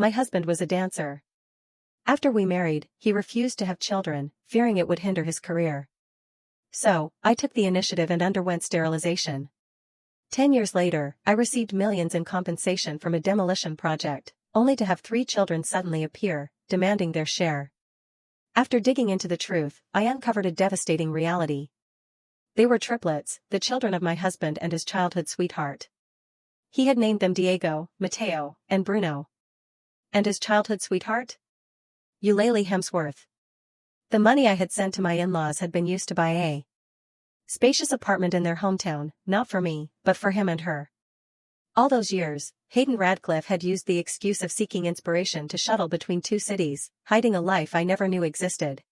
my husband was a dancer. After we married, he refused to have children, fearing it would hinder his career. So, I took the initiative and underwent sterilization. 10 years later, I received millions in compensation from a demolition project, only to have 3 children suddenly appear, demanding their share. After digging into the truth, I uncovered a devastating reality. They were triplets, the children of my husband and his childhood sweetheart. He had named them Diego, Mateo, and Bruno. And his childhood sweetheart? Eulalie Hemsworth. The money I had sent to my in-laws had been used to buy a spacious apartment in their hometown, not for me, but for him and her. All those years, Hayden Radcliffe had used the excuse of seeking inspiration to shuttle between 2 cities, hiding a life I never knew existed.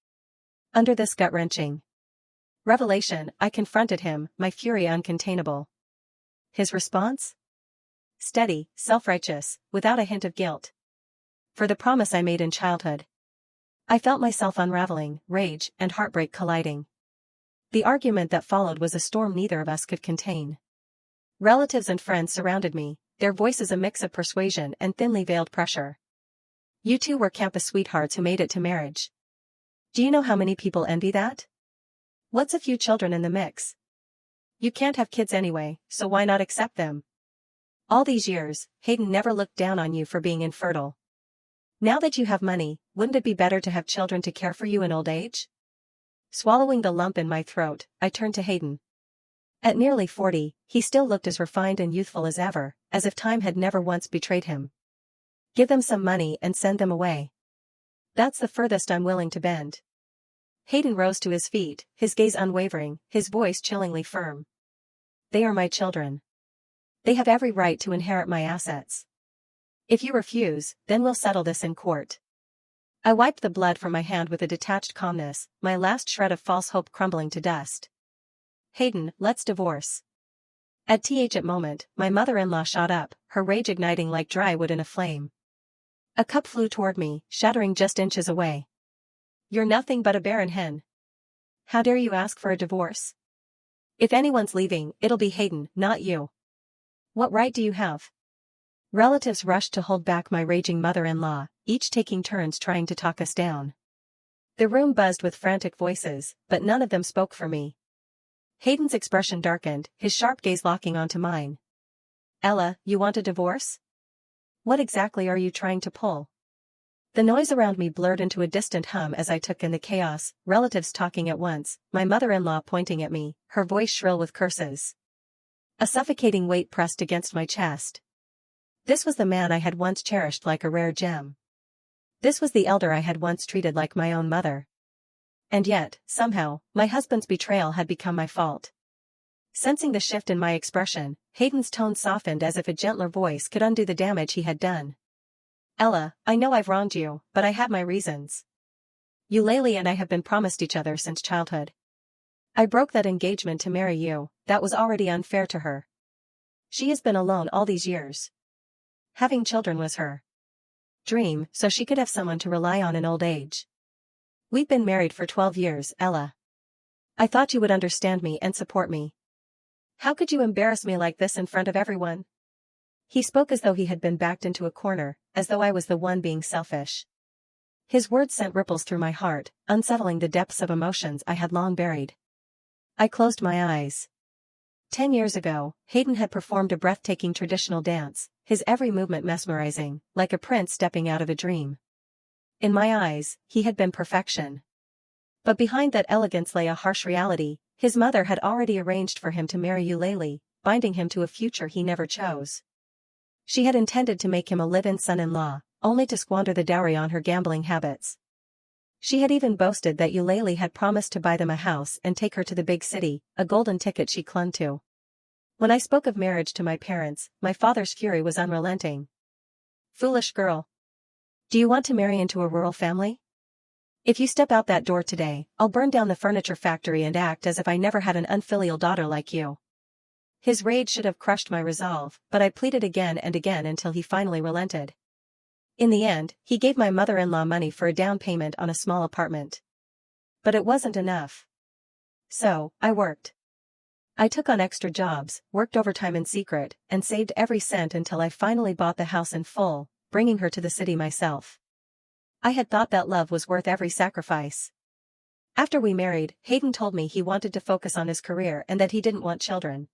Under this gut-wrenching revelation, I confronted him, my fury uncontainable. His response? Steady, self-righteous, without a hint of guilt. For the promise I made in childhood. I felt myself unraveling, rage and heartbreak colliding. The argument that followed was a storm neither of us could contain. Relatives and friends surrounded me, their voices a mix of persuasion and thinly veiled pressure. You two were campus sweethearts who made it to marriage. Do you know how many people envy that? What's a few children in the mix? You can't have kids anyway, so why not accept them? All these years, Hayden never looked down on you for being infertile. Now that you have money, wouldn't it be better to have children to care for you in old age? Swallowing the lump in my throat, I turned to Hayden. At nearly 40, he still looked as refined and youthful as ever, as if time had never once betrayed him. Give them some money and send them away. That's the furthest I'm willing to bend. Hayden rose to his feet, his gaze unwavering, his voice chillingly firm. They are my children. They have every right to inherit my assets. If you refuse, then we'll settle this in court. I wiped the blood from my hand with a detached calmness, my last shred of false hope crumbling to dust. Hayden, let's divorce. At that moment, my mother-in-law shot up, her rage igniting like dry wood in a flame. A cup flew toward me, shattering just inches away. You're nothing but a barren hen. How dare you ask for a divorce? If anyone's leaving, it'll be Hayden, not you. What right do you have? Relatives rushed to hold back my raging mother-in-law, each taking turns trying to talk us down. The room buzzed with frantic voices, but none of them spoke for me. Hayden's expression darkened, his sharp gaze locking onto mine. Ella, you want a divorce? What exactly are you trying to pull? The noise around me blurred into a distant hum as I took in the chaos, relatives talking at once, my mother-in-law pointing at me, her voice shrill with curses. A suffocating weight pressed against my chest. This was the man I had once cherished like a rare gem. This was the elder I had once treated like my own mother. And yet, somehow, my husband's betrayal had become my fault. Sensing the shift in my expression, Hayden's tone softened as if a gentler voice could undo the damage he had done. Ella, I know I've wronged you, but I had my reasons. Eulalie and I have been promised each other since childhood. I broke that engagement to marry you, that was already unfair to her. She has been alone all these years. Having children was her dream, so she could have someone to rely on in old age. We've been married for 12 years, Ella. I thought you would understand me and support me. How could you embarrass me like this in front of everyone? He spoke as though he had been backed into a corner, as though I was the one being selfish. His words sent ripples through my heart, unsettling the depths of emotions I had long buried. I closed my eyes. 10 years ago, Hayden had performed a breathtaking traditional dance, his every movement mesmerizing, like a prince stepping out of a dream. In my eyes, he had been perfection. But behind that elegance lay a harsh reality. His mother had already arranged for him to marry Eulalie, binding him to a future he never chose. She had intended to make him a live-in son-in-law, only to squander the dowry on her gambling habits. She had even boasted that Eulalie had promised to buy them a house and take her to the big city, a golden ticket she clung to. When I spoke of marriage to my parents, my father's fury was unrelenting. Foolish girl. Do you want to marry into a rural family? If you step out that door today, I'll burn down the furniture factory and act as if I never had an unfilial daughter like you. His rage should have crushed my resolve, but I pleaded again and again until he finally relented. In the end, he gave my mother-in-law money for a down payment on a small apartment. But it wasn't enough. So, I worked. I took on extra jobs, worked overtime in secret, and saved every cent until I finally bought the house in full, bringing her to the city myself. I had thought that love was worth every sacrifice. After we married, Hayden told me he wanted to focus on his career and that he didn't want children.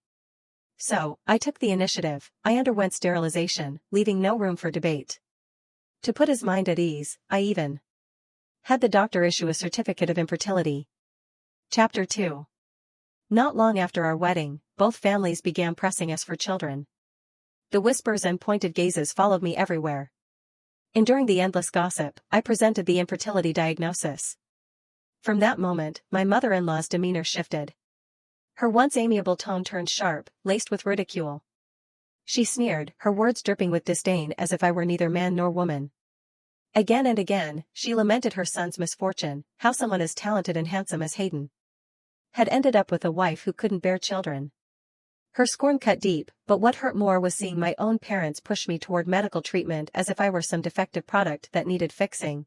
So, I took the initiative. I underwent sterilization, leaving no room for debate. To put his mind at ease, I even had the doctor issue a certificate of infertility. Chapter 2. Not long after our wedding, both families began pressing us for children. The whispers and pointed gazes followed me everywhere. Enduring the endless gossip, I presented the infertility diagnosis. From that moment, my mother-in-law's demeanor shifted. Her once amiable tone turned sharp, laced with ridicule. She sneered, her words dripping with disdain as if I were neither man nor woman. Again and again, she lamented her son's misfortune, how someone as talented and handsome as Hayden had ended up with a wife who couldn't bear children. Her scorn cut deep, but what hurt more was seeing my own parents push me toward medical treatment as if I were some defective product that needed fixing.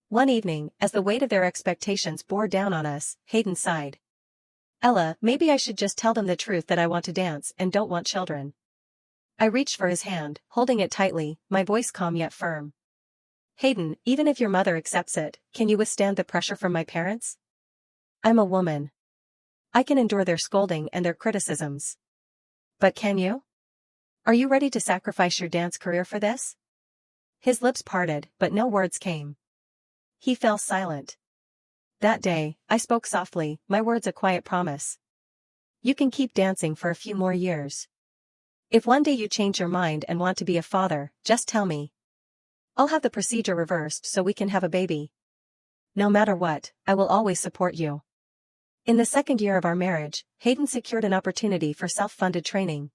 One evening, as the weight of their expectations bore down on us, Hayden sighed. "Ella, maybe I should just tell them the truth that I want to dance and don't want children." I reached for his hand, holding it tightly, my voice calm yet firm. "Hayden, even if your mother accepts it, can you withstand the pressure from my parents? I'm a woman. I can endure their scolding and their criticisms. But can you? Are you ready to sacrifice your dance career for this?" His lips parted, but no words came. He fell silent. That day, I spoke softly, my words a quiet promise. "You can keep dancing for a few more years. If one day you change your mind and want to be a father, just tell me. I'll have the procedure reversed so we can have a baby. No matter what, I will always support you." In the second year of our marriage, Hayden secured an opportunity for self-funded training.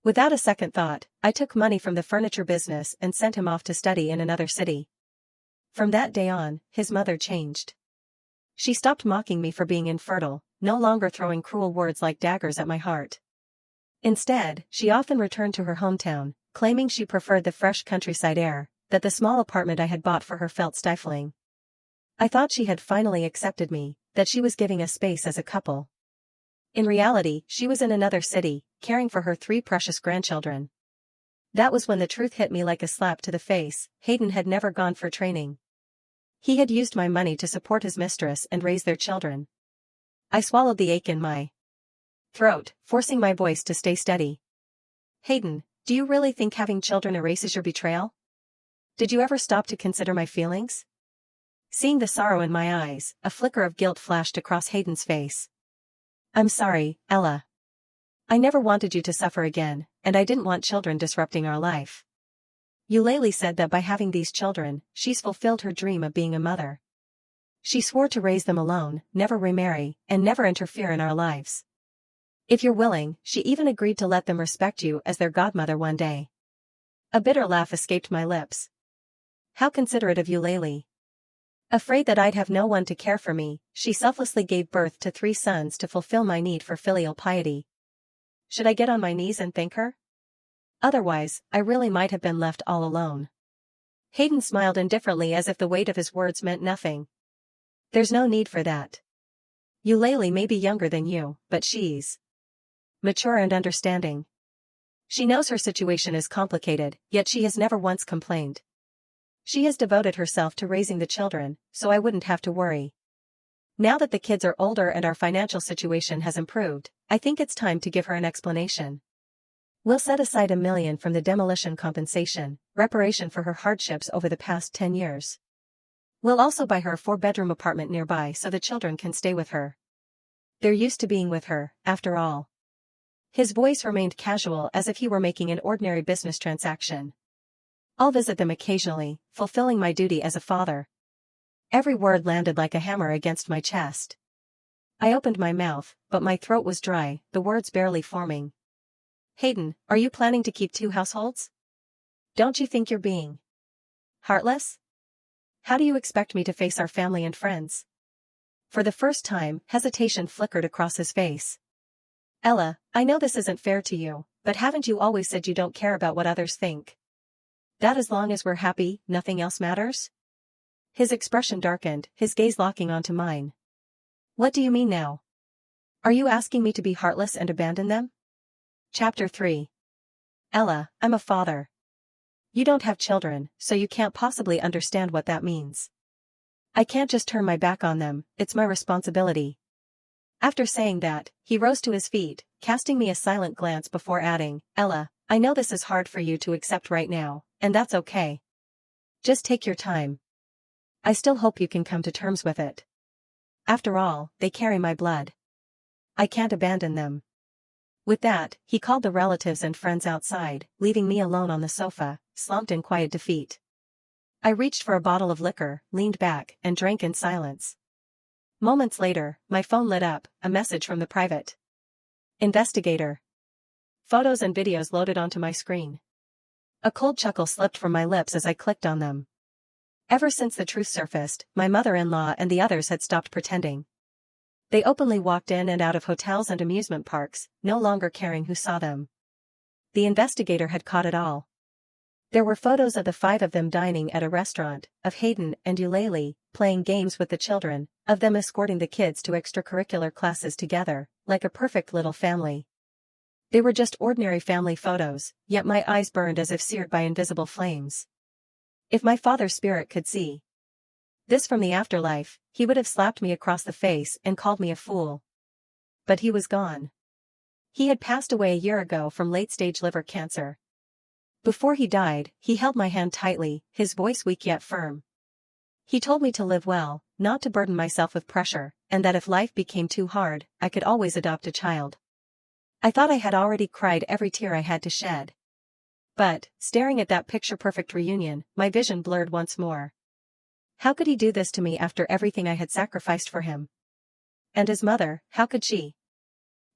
Without a second thought, I took money from the furniture business and sent him off to study in another city. From that day on, his mother changed. She stopped mocking me for being infertile, no longer throwing cruel words like daggers at my heart. Instead, she often returned to her hometown, claiming she preferred the fresh countryside air, that the small apartment I had bought for her felt stifling. I thought she had finally accepted me, that she was giving us space as a couple. In reality, she was in another city, caring for her 3 precious grandchildren. That was when the truth hit me like a slap to the face. Hayden had never gone for training. He had used my money to support his mistress and raise their children. I swallowed the ache in my throat, forcing my voice to stay steady. "Hayden, do you really think having children erases your betrayal? Did you ever stop to consider my feelings?" Seeing the sorrow in my eyes, a flicker of guilt flashed across Hayden's face. "I'm sorry, Ella. I never wanted you to suffer again, and I didn't want children disrupting our life. Eulalie said that by having these children, she's fulfilled her dream of being a mother. She swore to raise them alone, never remarry, and never interfere in our lives. If you're willing, she even agreed to let them respect you as their godmother one day." A bitter laugh escaped my lips. How considerate of Eulalie. Afraid that I'd have no one to care for me, she selflessly gave birth to 3 sons to fulfill my need for filial piety. Should I get on my knees and thank her? Otherwise, I really might have been left all alone. Hayden smiled indifferently as if the weight of his words meant nothing. "There's no need for that. Eulalie may be younger than you, but she's mature and understanding. She knows her situation is complicated, yet she has never once complained. She has devoted herself to raising the children, so I wouldn't have to worry. Now that the kids are older and our financial situation has improved, I think it's time to give her an explanation. We'll set aside $1 million from the demolition compensation, reparation for her hardships over the past 10 years. We'll also buy her a 4-bedroom apartment nearby so the children can stay with her. They're used to being with her, after all." His voice remained casual as if he were making an ordinary business transaction. "I'll visit them occasionally, fulfilling my duty as a father." Every word landed like a hammer against my chest. I opened my mouth, but my throat was dry, the words barely forming. "Hayden, are you planning to keep 2 households? Don't you think you're being heartless? How do you expect me to face our family and friends?" For the first time, hesitation flickered across his face. "Ella, I know this isn't fair to you, but haven't you always said you don't care about what others think? That as long as we're happy, nothing else matters?" His expression darkened, his gaze locking onto mine. "What do you mean now? Are you asking me to be heartless and abandon them?" Chapter 3. Ella, I'm a father. You don't have children, so you can't possibly understand what that means. I can't just turn my back on them, it's my responsibility. After saying that, he rose to his feet, casting me a silent glance before adding, Ella, I know this is hard for you to accept right now, and that's okay. Just take your time. I still hope you can come to terms with it. After all, they carry my blood. I can't abandon them. With that, he called the relatives and friends outside, leaving me alone on the sofa, slumped in quiet defeat. I reached for a bottle of liquor, leaned back, and drank in silence. Moments later, my phone lit up, a message from the private investigator. Photos and videos loaded onto my screen. A cold chuckle slipped from my lips as I clicked on them. Ever since the truth surfaced, my mother-in-law and the others had stopped pretending. They openly walked in and out of hotels and amusement parks, no longer caring who saw them. The investigator had caught it all. There were photos of the 5 of them dining at a restaurant, of Hayden and Eulalie playing games with the children, of them escorting the kids to extracurricular classes together, like a perfect little family. They were just ordinary family photos, yet my eyes burned as if seared by invisible flames. If my father's spirit could see this from the afterlife, he would have slapped me across the face and called me a fool. But he was gone. He had passed away a year ago from late-stage liver cancer. Before he died, he held my hand tightly, his voice weak yet firm. He told me to live well, not to burden myself with pressure, and that if life became too hard, I could always adopt a child. I thought I had already cried every tear I had to shed. But, staring at that picture-perfect reunion, my vision blurred once more. How could he do this to me after everything I had sacrificed for him? And his mother, how could she?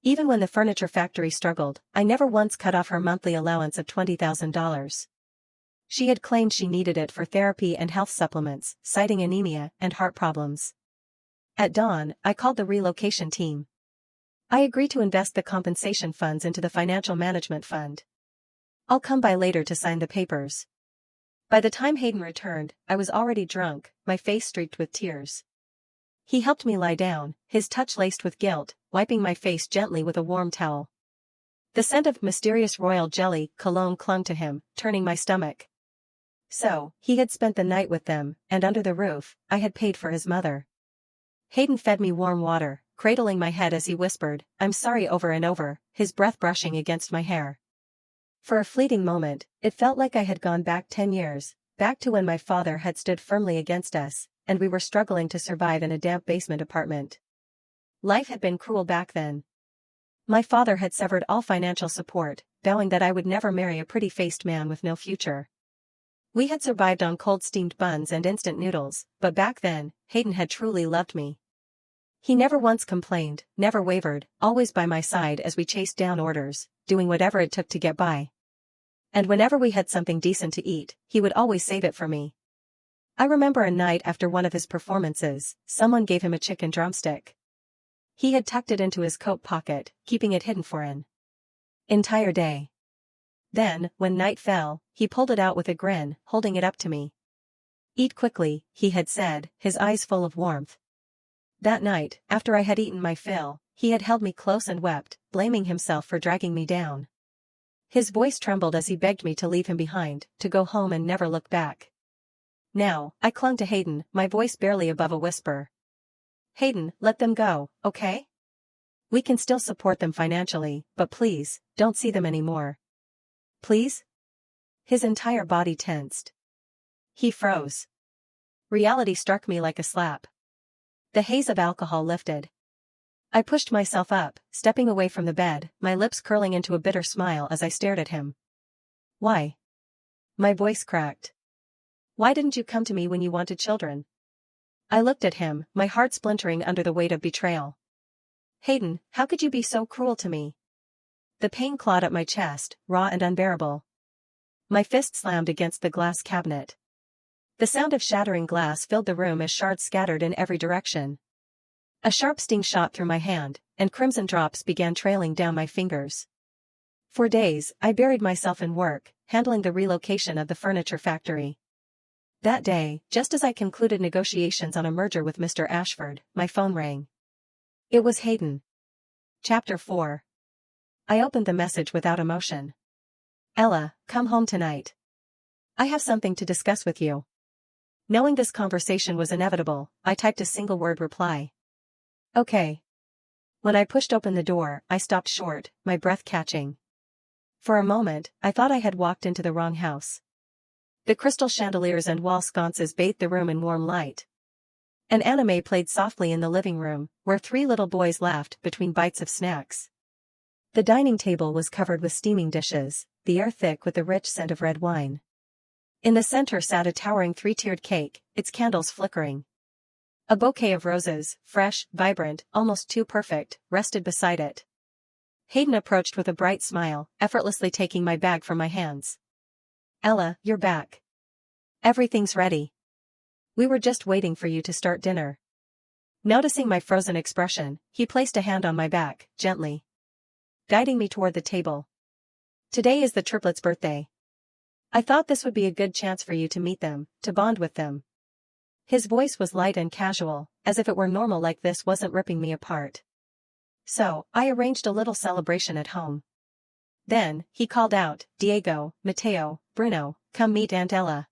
Even when the furniture factory struggled, I never once cut off her monthly allowance of $20,000. She had claimed she needed it for therapy and health supplements, citing anemia and heart problems. At dawn, I called the relocation team. I agreed to invest the compensation funds into the financial management fund. I'll come by later to sign the papers. By the time Hayden returned, I was already drunk, my face streaked with tears. He helped me lie down, his touch laced with guilt, wiping my face gently with a warm towel. The scent of mysterious royal jelly cologne clung to him, turning my stomach. So, he had spent the night with them, and under the roof, I had paid for his mother. Hayden fed me warm water, cradling my head as he whispered, I'm sorry over and over, his breath brushing against my hair. For a fleeting moment, it felt like I had gone back 10 years, back to when my father had stood firmly against us, and we were struggling to survive in a damp basement apartment. Life had been cruel back then. My father had severed all financial support, vowing that I would never marry a pretty-faced man with no future. We had survived on cold steamed buns and instant noodles, but back then, Hayden had truly loved me. He never once complained, never wavered, always by my side as we chased down orders, doing whatever it took to get by. And whenever we had something decent to eat, he would always save it for me. I remember a night after one of his performances, someone gave him a chicken drumstick. He had tucked it into his coat pocket, keeping it hidden for an entire day. Then, when night fell, he pulled it out with a grin, holding it up to me. Eat quickly, he had said, his eyes full of warmth. That night, after I had eaten my fill, he had held me close and wept, blaming himself for dragging me down. His voice trembled as he begged me to leave him behind, to go home and never look back. Now, I clung to Hayden, my voice barely above a whisper. Hayden, let them go, okay? We can still support them financially, but please, don't see them anymore. Please? His entire body tensed. He froze. Reality struck me like a slap. The haze of alcohol lifted. I pushed myself up, stepping away from the bed, my lips curling into a bitter smile as I stared at him. Why? My voice cracked. Why didn't you come to me when you wanted children? I looked at him, my heart splintering under the weight of betrayal. Hayden, how could you be so cruel to me? The pain clawed at my chest, raw and unbearable. My fist slammed against the glass cabinet. The sound of shattering glass filled the room as shards scattered in every direction. A sharp sting shot through my hand, and crimson drops began trailing down my fingers. For days, I buried myself in work, handling the relocation of the furniture factory. That day, just as I concluded negotiations on a merger with Mr. Ashford, my phone rang. It was Hayden. Chapter 4. I opened the message without emotion. Ella, come home tonight. I have something to discuss with you. Knowing this conversation was inevitable, I typed a single-word reply. Okay. When I pushed open the door, I stopped short, my breath catching. For a moment, I thought I had walked into the wrong house. The crystal chandeliers and wall sconces bathed the room in warm light. An anime played softly in the living room, where 3 little boys laughed between bites of snacks. The dining table was covered with steaming dishes, the air thick with the rich scent of red wine. In the center sat a towering 3-tiered cake, its candles flickering. A bouquet of roses, fresh, vibrant, almost too perfect, rested beside it. Hayden approached with a bright smile, effortlessly taking my bag from my hands. Ella, you're back. Everything's ready. We were just waiting for you to start dinner. Noticing my frozen expression, he placed a hand on my back, gently, guiding me toward the table. Today is the triplets' birthday. I thought this would be a good chance for you to meet them, to bond with them. His voice was light and casual, as if it were normal like this wasn't ripping me apart. So, I arranged a little celebration at home. Then, he called out, Diego, Mateo, Bruno, come meet Aunt Ella.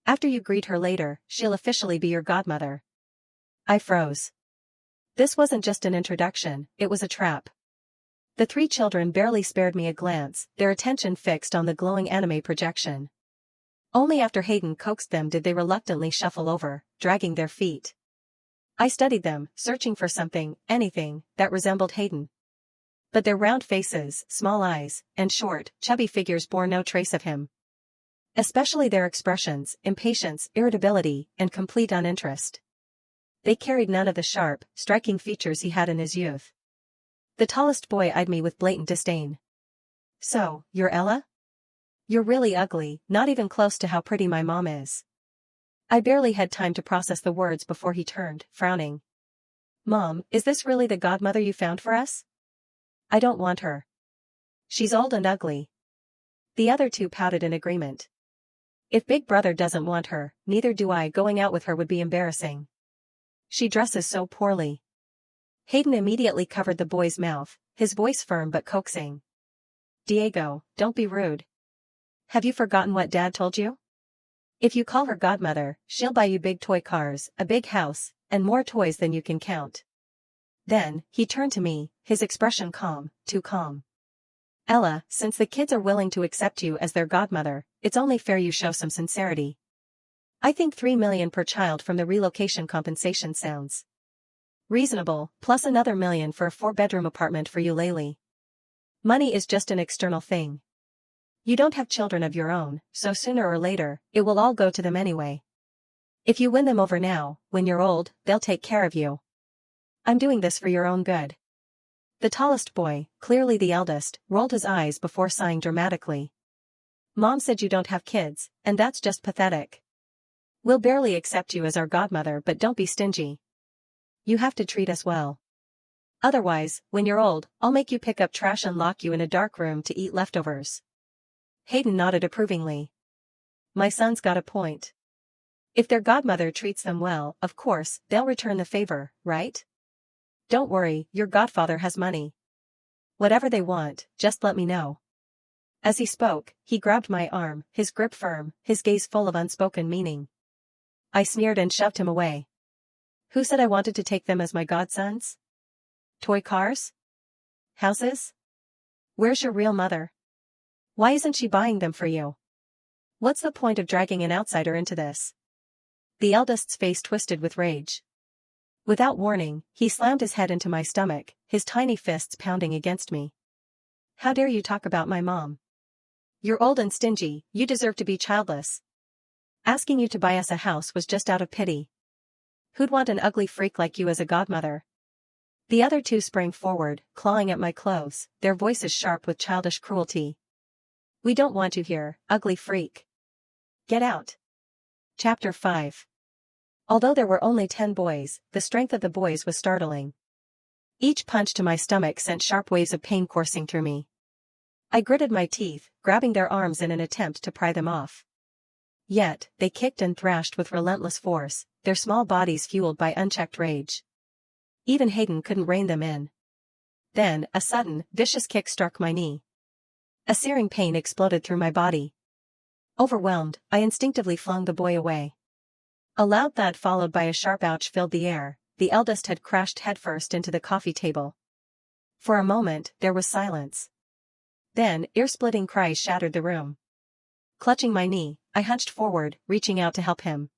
After you greet her later, she'll officially be your godmother. I froze. This wasn't just an introduction, it was a trap. The 3 children barely spared me a glance, their attention fixed on the glowing anime projection. Only after Hayden coaxed them did they reluctantly shuffle over, dragging their feet. I studied them, searching for something, anything, that resembled Hayden. But their round faces, small eyes, and short, chubby figures bore no trace of him. Especially their expressions, impatience, irritability, and complete uninterest. They carried none of the sharp, striking features he had in his youth. The tallest boy eyed me with blatant disdain. So, you're Ella? You're really ugly, not even close to how pretty my mom is. I barely had time to process the words before he turned, frowning. Mom, is this really the godmother you found for us? I don't want her. She's old and ugly. The other 2 pouted in agreement. If Big Brother doesn't want her, neither do I. Going out with her would be embarrassing. She dresses so poorly. Hayden immediately covered the boy's mouth, his voice firm but coaxing. Diego, don't be rude. Have you forgotten what Dad told you? If you call her godmother, she'll buy you big toy cars, a big house, and more toys than you can count. Then, he turned to me, his expression calm, too calm. Ella, since the kids are willing to accept you as their godmother, it's only fair you show some sincerity. I think $3 million per child from the relocation compensation sounds reasonable, plus another $1 million for a 4-bedroom apartment for you Laylee. Money is just an external thing. You don't have children of your own, so sooner or later, it will all go to them anyway. If you win them over now, when you're old, they'll take care of you. I'm doing this for your own good. The tallest boy, clearly the eldest, rolled his eyes before sighing dramatically. Mom said you don't have kids, and that's just pathetic. We'll barely accept you as our godmother, but don't be stingy. You have to treat us well. Otherwise, when you're old, I'll make you pick up trash and lock you in a dark room to eat leftovers. Hayden nodded approvingly. My son's got a point. If their godmother treats them well, of course, they'll return the favor, right? Don't worry, your godfather has money. Whatever they want, just let me know. As he spoke, he grabbed my arm, his grip firm, his gaze full of unspoken meaning. I sneered and shoved him away. Who said I wanted to take them as my godsons? Toy cars? Houses? Where's your real mother? Why isn't she buying them for you? What's the point of dragging an outsider into this? The eldest's face twisted with rage. Without warning, he slammed his head into my stomach, his tiny fists pounding against me. How dare you talk about my mom? You're old and stingy, you deserve to be childless. Asking you to buy us a house was just out of pity. Who'd want an ugly freak like you as a godmother? The other 2 sprang forward, clawing at my clothes, their voices sharp with childish cruelty. We don't want you here, ugly freak. Get out. Chapter 5. Although there were only 10 boys, the strength of the boys was startling. Each punch to my stomach sent sharp waves of pain coursing through me. I gritted my teeth, grabbing their arms in an attempt to pry them off. Yet, they kicked and thrashed with relentless force, their small bodies fueled by unchecked rage. Even Hayden couldn't rein them in. Then, a sudden, vicious kick struck my knee. A searing pain exploded through my body. Overwhelmed, I instinctively flung the boy away. A loud thud followed by a sharp ouch filled the air. The eldest had crashed headfirst into the coffee table. For a moment, there was silence. Then, ear-splitting cries shattered the room. Clutching my knee, I hunched forward, reaching out to help him.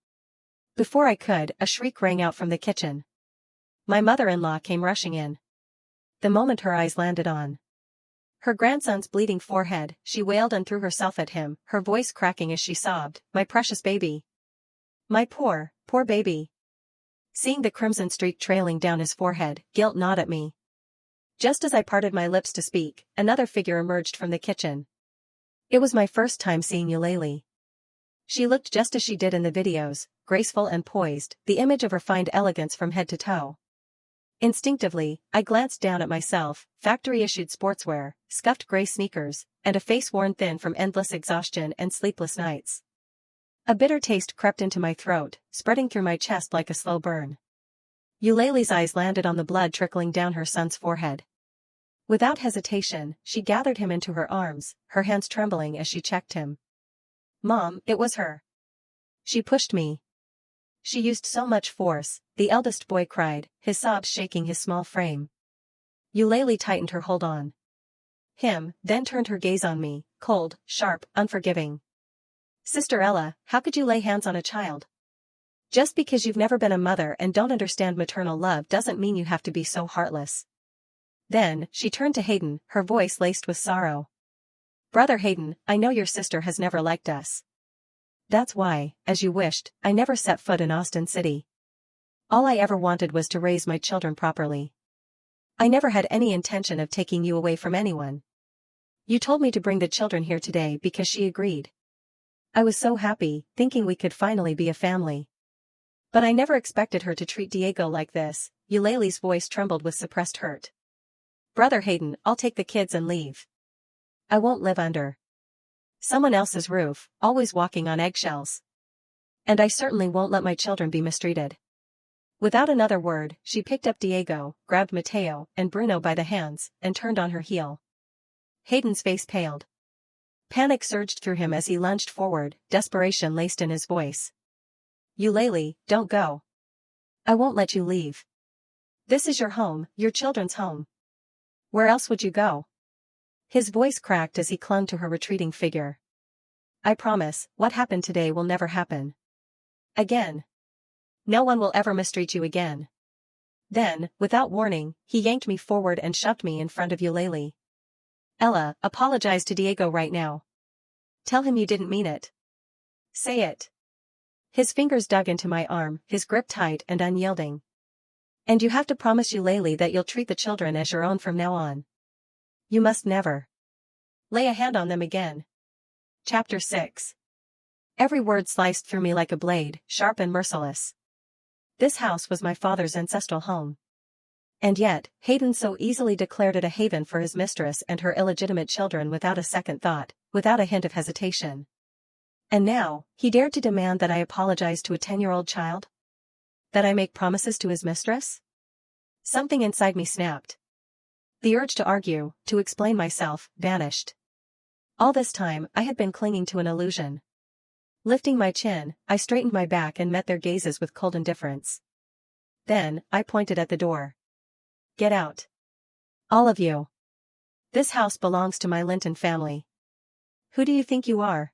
Before I could, a shriek rang out from the kitchen. My mother-in-law came rushing in. The moment her eyes landed on her grandson's bleeding forehead, she wailed and threw herself at him, her voice cracking as she sobbed, "My precious baby. My poor, poor baby." Seeing the crimson streak trailing down his forehead, guilt gnawed at me. Just as I parted my lips to speak, another figure emerged from the kitchen. It was my first time seeing Eulalie. She looked just as she did in the videos, graceful and poised, the image of refined elegance from head to toe. Instinctively, I glanced down at myself, factory-issued sportswear, scuffed gray sneakers, and a face worn thin from endless exhaustion and sleepless nights. A bitter taste crept into my throat, spreading through my chest like a slow burn. Eulalie's eyes landed on the blood trickling down her son's forehead. Without hesitation, she gathered him into her arms, her hands trembling as she checked him. "Mom, it was her. She pushed me. She used so much force," the eldest boy cried, his sobs shaking his small frame. Eulalie tightened her hold on him, then turned her gaze on me, cold, sharp, unforgiving. "Sister Ella, how could you lay hands on a child? Just because you've never been a mother and don't understand maternal love doesn't mean you have to be so heartless." Then, she turned to Hayden, her voice laced with sorrow. "Brother Hayden, I know your sister has never liked us. That's why, as you wished, I never set foot in Austin City. All I ever wanted was to raise my children properly. I never had any intention of taking you away from anyone. You told me to bring the children here today because she agreed. I was so happy, thinking we could finally be a family. But I never expected her to treat Diego like this." Eulalie's voice trembled with suppressed hurt. "Brother Hayden, I'll take the kids and leave. I won't live under someone else's roof, always walking on eggshells. And I certainly won't let my children be mistreated." Without another word, she picked up Diego, grabbed Mateo and Bruno by the hands, and turned on her heel. Hayden's face paled. Panic surged through him as he lunged forward, desperation laced in his voice. "Eulalie, don't go. I won't let you leave. This is your home, your children's home. Where else would you go?" His voice cracked as he clung to her retreating figure. "I promise, what happened today will never happen again. No one will ever mistreat you again." Then, without warning, he yanked me forward and shoved me in front of Eulalie. "Ella, apologize to Diego right now. Tell him you didn't mean it. Say it." His fingers dug into my arm, his grip tight and unyielding. "And you have to promise Eulalie that you'll treat the children as your own from now on. You must never lay a hand on them again." Chapter 6. Every word sliced through me like a blade, sharp and merciless. This house was my father's ancestral home. And yet, Hayden so easily declared it a haven for his mistress and her illegitimate children without a second thought, without a hint of hesitation. And now, he dared to demand that I apologize to a 10-year-old child? That I make promises to his mistress? Something inside me snapped. The urge to argue, to explain myself, vanished. All this time, I had been clinging to an illusion. Lifting my chin, I straightened my back and met their gazes with cold indifference. Then, I pointed at the door. "Get out. All of you. This house belongs to my Linton family. Who do you think you are?"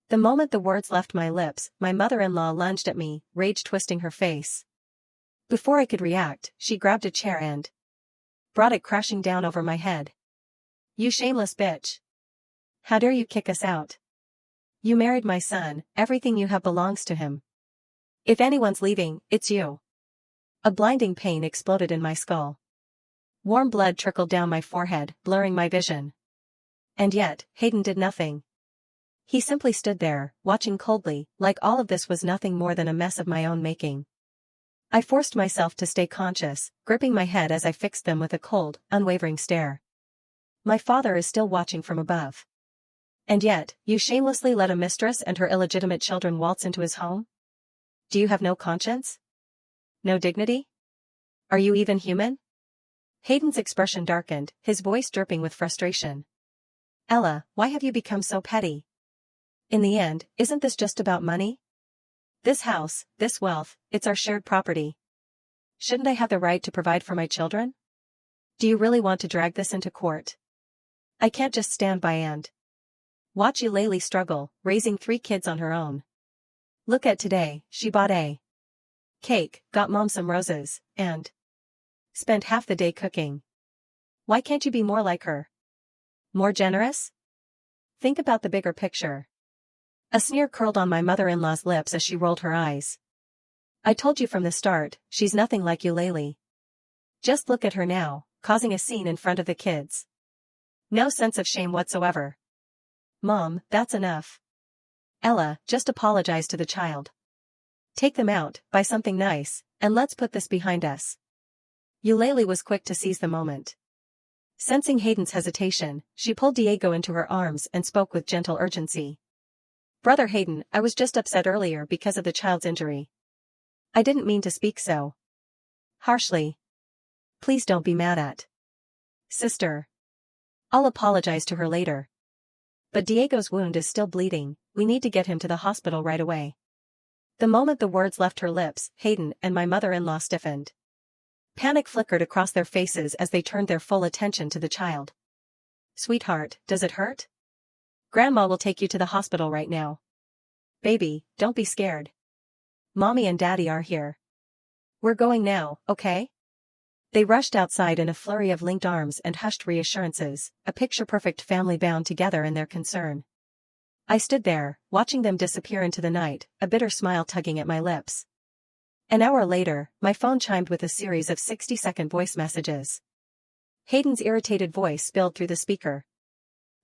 The moment the words left my lips, my mother-in-law lunged at me, rage twisting her face. Before I could react, she grabbed a chair and brought it crashing down over my head. "You shameless bitch. How dare you kick us out? You married my son, everything you have belongs to him. If anyone's leaving, it's you." A blinding pain exploded in my skull. Warm blood trickled down my forehead, blurring my vision. And yet, Hayden did nothing. He simply stood there, watching coldly, like all of this was nothing more than a mess of my own making. I forced myself to stay conscious, gripping my head as I fixed them with a cold, unwavering stare. My father is still watching from above. And yet, you shamelessly let a mistress and her illegitimate children waltz into his home? Do you have no conscience? No dignity? Are you even human? Hayden's expression darkened, his voice dripping with frustration. "Ella, why have you become so petty? In the end, isn't this just about money? This house, this wealth, it's our shared property. Shouldn't I have the right to provide for my children? Do you really want to drag this into court? I can't just stand by and watch Eulalie struggle, raising 3 kids on her own. Look at today, she bought a cake, got mom some roses, and spent half the day cooking. Why can't you be more like her? More generous? Think about the bigger picture. A sneer curled on my mother-in-law's lips as she rolled her eyes. I told you from the start, she's nothing like Eulalie. Just look at her now, causing a scene in front of the kids. No sense of shame whatsoever. Mom, that's enough. Ella, just apologize to the child. Take them out, buy something nice, and let's put this behind us. Eulalie was quick to seize the moment. Sensing Hayden's hesitation, she pulled Diego into her arms and spoke with gentle urgency. Brother Hayden, I was just upset earlier because of the child's injury. I didn't mean to speak so harshly. Please don't be mad at sister. I'll apologize to her later. But Diego's wound is still bleeding, we need to get him to the hospital right away. The moment the words left her lips, Hayden and my mother-in-law stiffened. Panic flickered across their faces as they turned their full attention to the child. Sweetheart, does it hurt? Grandma will take you to the hospital right now. Baby, don't be scared. Mommy and Daddy are here. We're going now, okay? They rushed outside in a flurry of linked arms and hushed reassurances, a picture-perfect family bound together in their concern. I stood there, watching them disappear into the night, a bitter smile tugging at my lips. An hour later, my phone chimed with a series of 60-second voice messages. Hayden's irritated voice spilled through the speaker.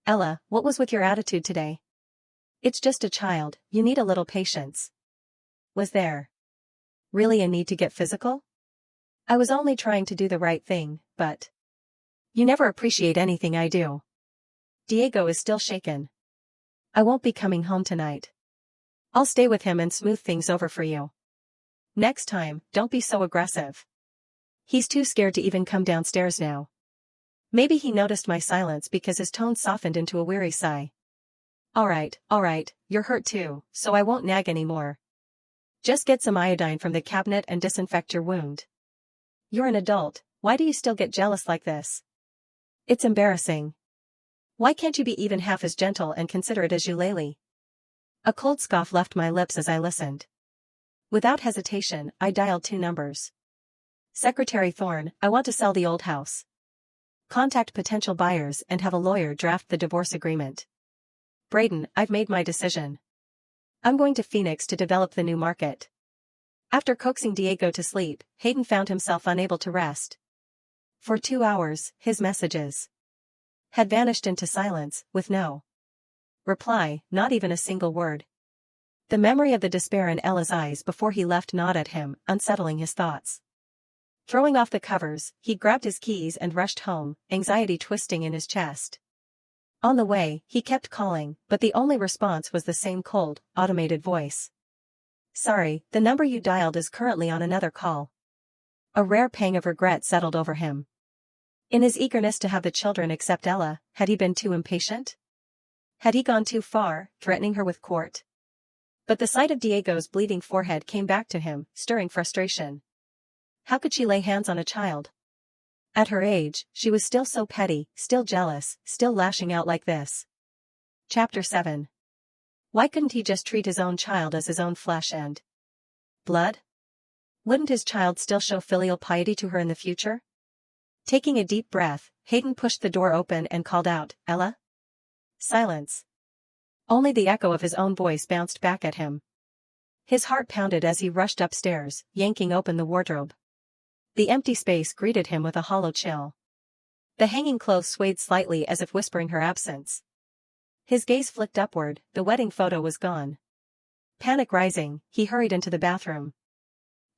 Ella, what was with your attitude today? It's just a child, you need a little patience. Was there really a need to get physical? I was only trying to do the right thing, but you never appreciate anything I do. Diego is still shaken. I won't be coming home tonight. I'll stay with him and smooth things over for you. Next time, don't be so aggressive. He's too scared to even come downstairs now. Maybe he noticed my silence because his tone softened into a weary sigh. All right, you're hurt too, so I won't nag anymore. Just get some iodine from the cabinet and disinfect your wound. You're an adult, why do you still get jealous like this? It's embarrassing. Why can't you be even half as gentle and considerate as Eulalie? A cold scoff left my lips as I listened. Without hesitation, I dialed 2 numbers. Secretary Thorne, I want to sell the old house. Contact potential buyers and have a lawyer draft the divorce agreement. Braden, I've made my decision. I'm going to Phoenix to develop the new market. After coaxing Diego to sleep, Hayden found himself unable to rest. For 2 hours, his messages had vanished into silence, with no reply, not even a single word. The memory of the despair in Ella's eyes before he left gnawed at him, unsettling his thoughts. Throwing off the covers, he grabbed his keys and rushed home, anxiety twisting in his chest. On the way, he kept calling, but the only response was the same cold, automated voice. Sorry, the number you dialed is currently on another call. A rare pang of regret settled over him. In his eagerness to have the children accept Ella, had he been too impatient? Had he gone too far, threatening her with court? But the sight of Diego's bleeding forehead came back to him, stirring frustration. How could she lay hands on a child? At her age, she was still so petty, still jealous, still lashing out like this. Chapter 7. Why couldn't he just treat his own child as his own flesh and blood? Wouldn't his child still show filial piety to her in the future? Taking a deep breath, Hayden pushed the door open and called out, Ella? Silence. Only the echo of his own voice bounced back at him. His heart pounded as he rushed upstairs, yanking open the wardrobe. The empty space greeted him with a hollow chill. The hanging clothes swayed slightly as if whispering her absence. His gaze flicked upward, the wedding photo was gone. Panic rising, he hurried into the bathroom.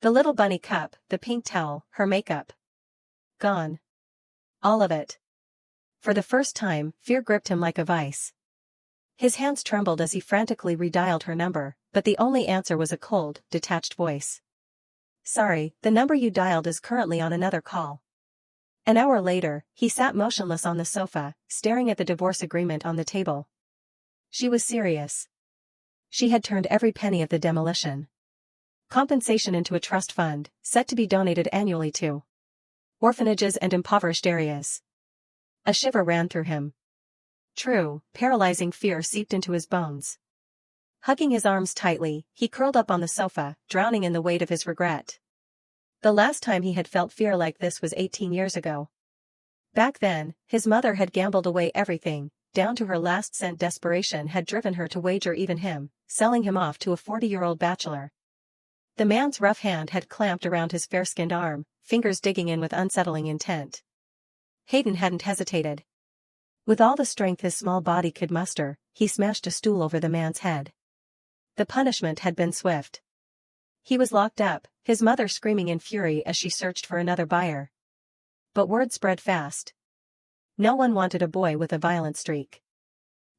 The little bunny cup, the pink towel, her makeup. Gone. All of it. For the first time, fear gripped him like a vice. His hands trembled as he frantically redialed her number, but the only answer was a cold, detached voice. Sorry, the number you dialed is currently on another call. An hour later, he sat motionless on the sofa, staring at the divorce agreement on the table. She was serious. She had turned every penny of the demolition compensation into a trust fund, set to be donated annually to orphanages and impoverished areas. A shiver ran through him. True, paralyzing fear seeped into his bones. Hugging his arms tightly, he curled up on the sofa, drowning in the weight of his regret. The last time he had felt fear like this was 18 years ago. Back then, his mother had gambled away everything, down to her last cent. Desperation had driven her to wager even him, selling him off to a 40-year-old bachelor. The man's rough hand had clamped around his fair-skinned arm, fingers digging in with unsettling intent. Hayden hadn't hesitated. With all the strength his small body could muster, he smashed a stool over the man's head. The punishment had been swift. He was locked up, his mother screaming in fury as she searched for another buyer. But word spread fast. No one wanted a boy with a violent streak.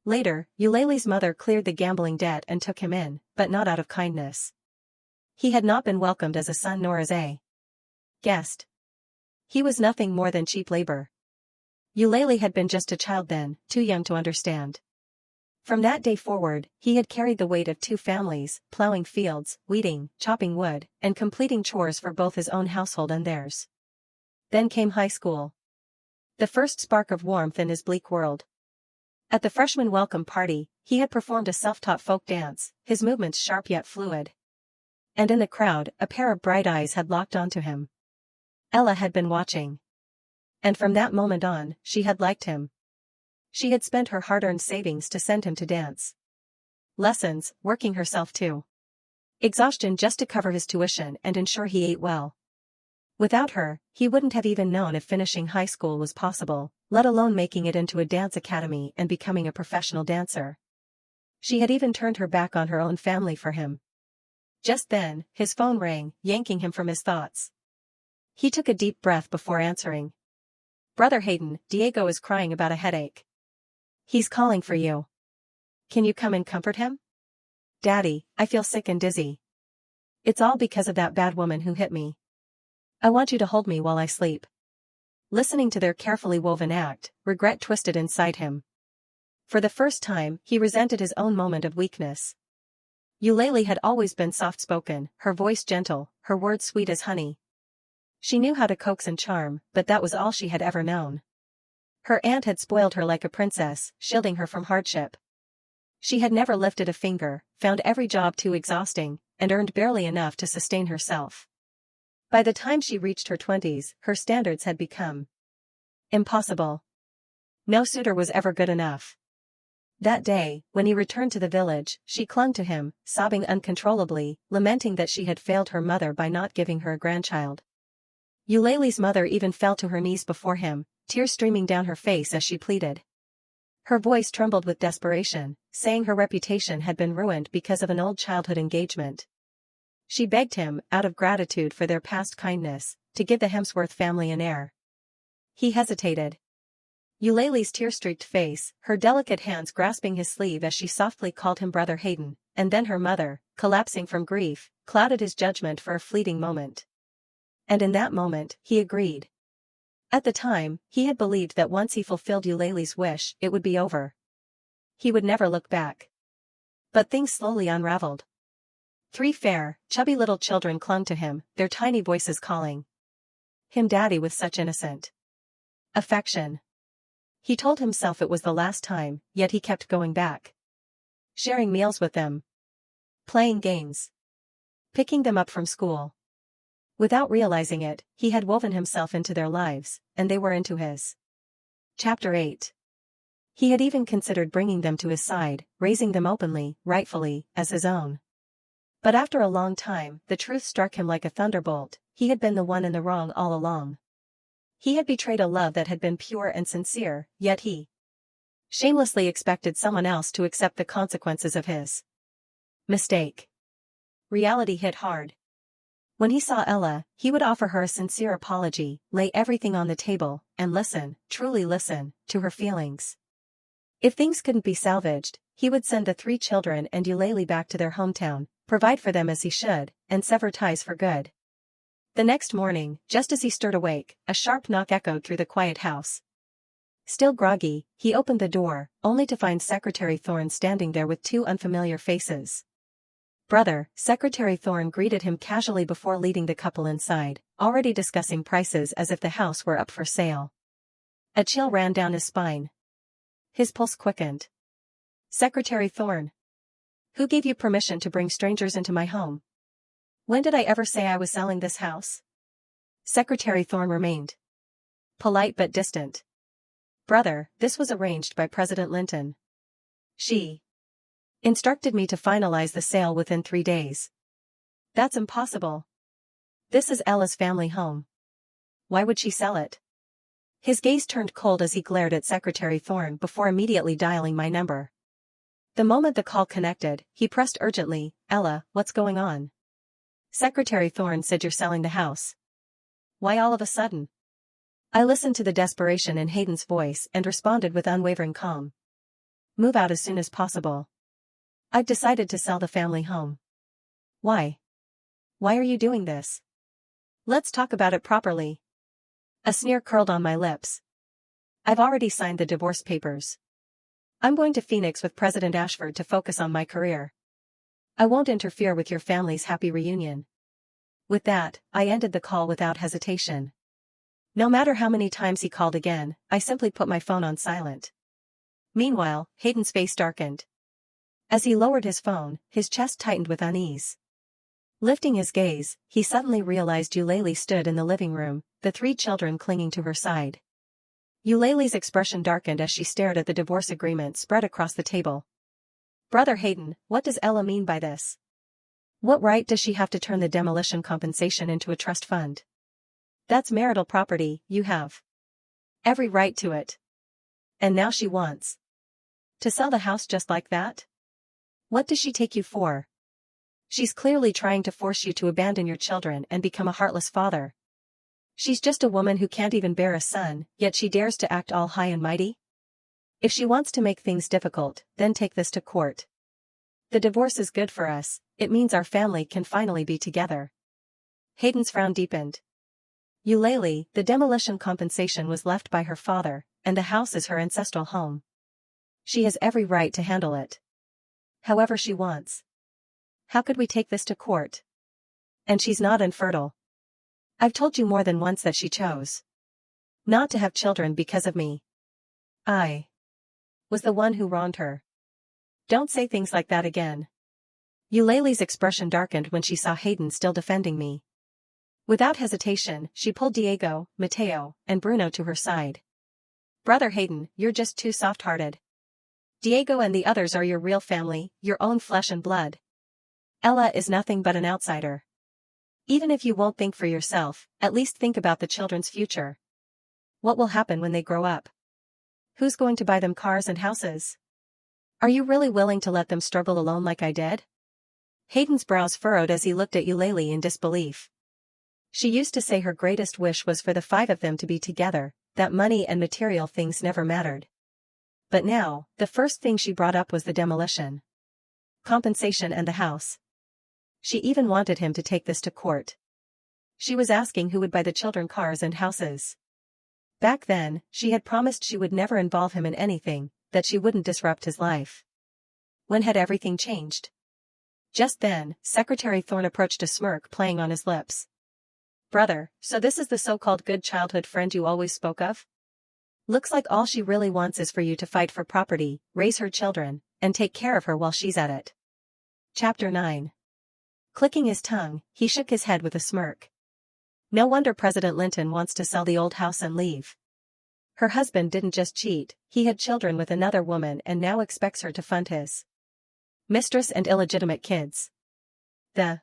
Later, Eulalie's mother cleared the gambling debt and took him in, but not out of kindness. He had not been welcomed as a son nor as a guest. He was nothing more than cheap labor. Eulalie had been just a child then, too young to understand. From that day forward, he had carried the weight of 2 families, plowing fields, weeding, chopping wood, and completing chores for both his own household and theirs. Then came high school. The first spark of warmth in his bleak world. At the freshman welcome party, he had performed a self-taught folk dance, his movements sharp yet fluid. And in the crowd, a pair of bright eyes had locked onto him. Ella had been watching. And from that moment on, she had liked him. She had spent her hard-earned savings to send him to dance lessons, working herself to exhaustion just to cover his tuition and ensure he ate well. Without her, he wouldn't have even known if finishing high school was possible, let alone making it into a dance academy and becoming a professional dancer. She had even turned her back on her own family for him. Just then, his phone rang, yanking him from his thoughts. He took a deep breath before answering. "Brother Hayden, Diego is crying about a headache. He's calling for you. Can you come and comfort him?" "Daddy, I feel sick and dizzy. It's all because of that bad woman who hit me. I want you to hold me while I sleep." Listening to their carefully woven act, regret twisted inside him. For the first time, he resented his own moment of weakness. Eulalie had always been soft-spoken, her voice gentle, her words sweet as honey. She knew how to coax and charm, but that was all she had ever known. Her aunt had spoiled her like a princess, shielding her from hardship. She had never lifted a finger, found every job too exhausting, and earned barely enough to sustain herself. By the time she reached her 20s, her standards had become impossible. No suitor was ever good enough. That day, when he returned to the village, she clung to him, sobbing uncontrollably, lamenting that she had failed her mother by not giving her a grandchild. Eulalie's mother even fell to her knees before him, tears streaming down her face as she pleaded. Her voice trembled with desperation, saying her reputation had been ruined because of an old childhood engagement. She begged him, out of gratitude for their past kindness, to give the Hemsworth family an heir. He hesitated. Eulalie's tear-streaked face, her delicate hands grasping his sleeve as she softly called him Brother Hayden, and then her mother, collapsing from grief, clouded his judgment for a fleeting moment. And in that moment, he agreed. At the time, he had believed that once he fulfilled Eulalie's wish, it would be over. He would never look back. But things slowly unraveled. 3 fair, chubby little children clung to him, their tiny voices calling him Daddy with such innocent affection. He told himself it was the last time, yet he kept going back. Sharing meals with them. Playing games. Picking them up from school. Without realizing it, he had woven himself into their lives, and they were into his. Chapter 8. He had even considered bringing them to his side, raising them openly, rightfully, as his own. But after a long time, the truth struck him like a thunderbolt: he had been the one in the wrong all along. He had betrayed a love that had been pure and sincere, yet he shamelessly expected someone else to accept the consequences of his mistake. Reality hit hard. When he saw Ella, he would offer her a sincere apology, lay everything on the table, and listen, truly listen, to her feelings. If things couldn't be salvaged, he would send the 3 children and Eulalie back to their hometown, provide for them as he should, and sever ties for good. The next morning, just as he stirred awake, a sharp knock echoed through the quiet house. Still groggy, he opened the door, only to find Secretary Thorne standing there with two unfamiliar faces. "Brother," Secretary Thorne greeted him casually before leading the couple inside, already discussing prices as if the house were up for sale. A chill ran down his spine. His pulse quickened. "Secretary Thorne. Who gave you permission to bring strangers into my home? When did I ever say I was selling this house?" Secretary Thorne remained polite but distant. "Brother, this was arranged by President Linton. She instructed me to finalize the sale within 3 days." "That's impossible. This is Ella's family home. Why would she sell it?" His gaze turned cold as he glared at Secretary Thorne before immediately dialing my number. The moment the call connected, he pressed urgently, "Ella, what's going on?" "Secretary Thorne said you're selling the house." "Why all of a sudden?" I listened to the desperation in Hayden's voice and responded with unwavering calm. "Move out as soon as possible. I've decided to sell the family home." "Why? Why are you doing this? Let's talk about it properly." A sneer curled on my lips. "I've already signed the divorce papers. I'm going to Phoenix with President Ashford to focus on my career. I won't interfere with your family's happy reunion." With that, I ended the call without hesitation. No matter how many times he called again, I simply put my phone on silent. Meanwhile, Hayden's face darkened. As he lowered his phone, his chest tightened with unease. Lifting his gaze, he suddenly realized Eulalie stood in the living room, the 3 children clinging to her side. Eulalie's expression darkened as she stared at the divorce agreement spread across the table. "Brother Hayden, what does Ella mean by this? What right does she have to turn the demolition compensation into a trust fund? That's marital property, you have every right to it. And now she wants to sell the house just like that? What does she take you for? She's clearly trying to force you to abandon your children and become a heartless father. She's just a woman who can't even bear a son, yet she dares to act all high and mighty? If she wants to make things difficult, then take this to court. The divorce is good for us, it means our family can finally be together." Hayden's frown deepened. "Eulalie, the demolition compensation was left by her father, and the house is her ancestral home. She has every right to handle it however she wants. How could we take this to court? And she's not infertile. I've told you more than once that she chose not to have children because of me. I was the one who wronged her. Don't say things like that again." Eulalie's expression darkened when she saw Hayden still defending me. Without hesitation, she pulled Diego, Mateo, and Bruno to her side. "Brother Hayden, you're just too soft-hearted. Diego and the others are your real family, your own flesh and blood. Ella is nothing but an outsider. Even if you won't think for yourself, at least think about the children's future. What will happen when they grow up? Who's going to buy them cars and houses? Are you really willing to let them struggle alone like I did?" Hayden's brows furrowed as he looked at Eulalie in disbelief. She used to say her greatest wish was for the 5 of them to be together, that money and material things never mattered. But now, the first thing she brought up was the demolition compensation and the house. She even wanted him to take this to court. She was asking who would buy the children cars and houses. Back then, she had promised she would never involve him in anything, that she wouldn't disrupt his life. When had everything changed? Just then, Secretary Thorne approached, a smirk playing on his lips. "Brother, so this is the so-called good childhood friend you always spoke of? Looks like all she really wants is for you to fight for property, raise her children, and take care of her while she's at it." Chapter 9. Clicking his tongue, he shook his head with a smirk. No wonder President Linton wants to sell the old house and leave. Her husband didn't just cheat, he had children with another woman and now expects her to fund his mistress and illegitimate kids. The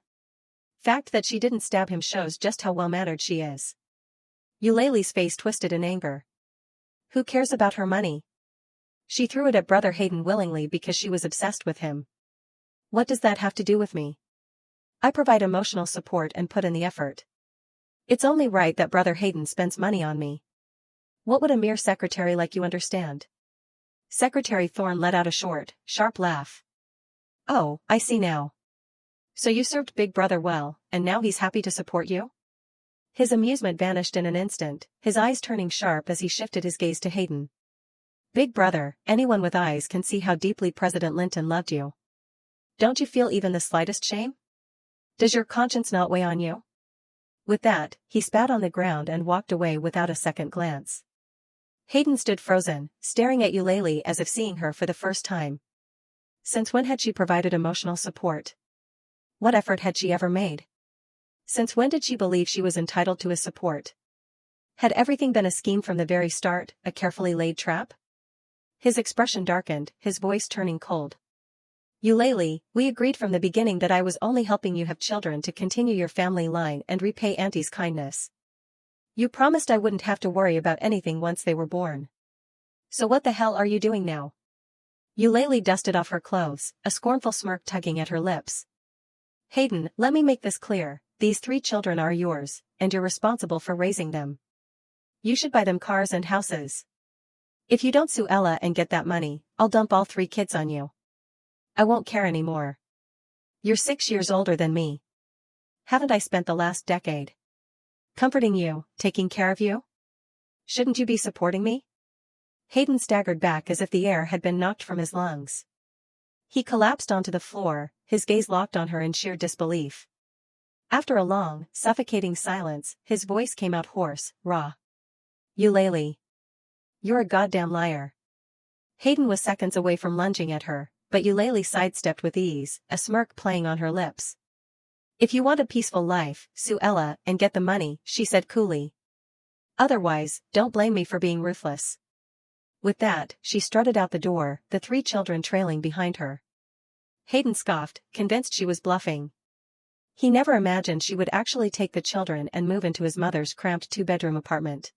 fact that she didn't stab him shows just how well-mannered she is. Eulalie's face twisted in anger. Who cares about her money? She threw it at Brother Hayden willingly because she was obsessed with him. What does that have to do with me? I provide emotional support and put in the effort. It's only right that Brother Hayden spends money on me. What would a mere secretary like you understand? Secretary Thorne let out a short, sharp laugh. "Oh, I see now. So you served Big Brother well, and now he's happy to support you?" His amusement vanished in an instant, his eyes turning sharp as he shifted his gaze to Hayden. Big brother, anyone with eyes can see how deeply President Linton loved you. Don't you feel even the slightest shame? Does your conscience not weigh on you? With that, he spat on the ground and walked away without a second glance. Hayden stood frozen, staring at Eulalie as if seeing her for the first time. Since when had she provided emotional support? What effort had she ever made? Since when did she believe she was entitled to his support? Had everything been a scheme from the very start, a carefully laid trap? His expression darkened, his voice turning cold. Eulalie, we agreed from the beginning that I was only helping you have children to continue your family line and repay Auntie's kindness. You promised I wouldn't have to worry about anything once they were born. So what the hell are you doing now? Eulalie dusted off her clothes, a scornful smirk tugging at her lips. Hayden, let me make this clear, these 3 children are yours, and you're responsible for raising them. You should buy them cars and houses. If you don't sue Ella and get that money, I'll dump all 3 kids on you. I won't care anymore. You're 6 years older than me. Haven't I spent the last decade comforting you, taking care of you? Shouldn't you be supporting me? Hayden staggered back as if the air had been knocked from his lungs. He collapsed onto the floor, his gaze locked on her in sheer disbelief. After a long, suffocating silence, his voice came out hoarse, raw. Eulalie. You're a goddamn liar. Hayden was seconds away from lunging at her, but Eulalie sidestepped with ease, a smirk playing on her lips. If you want a peaceful life, sue Ella and get the money, she said coolly. Otherwise, don't blame me for being ruthless. With that, she strutted out the door, the 3 children trailing behind her. Hayden scoffed, convinced she was bluffing. He never imagined she would actually take the children and move into his mother's cramped 2-bedroom apartment.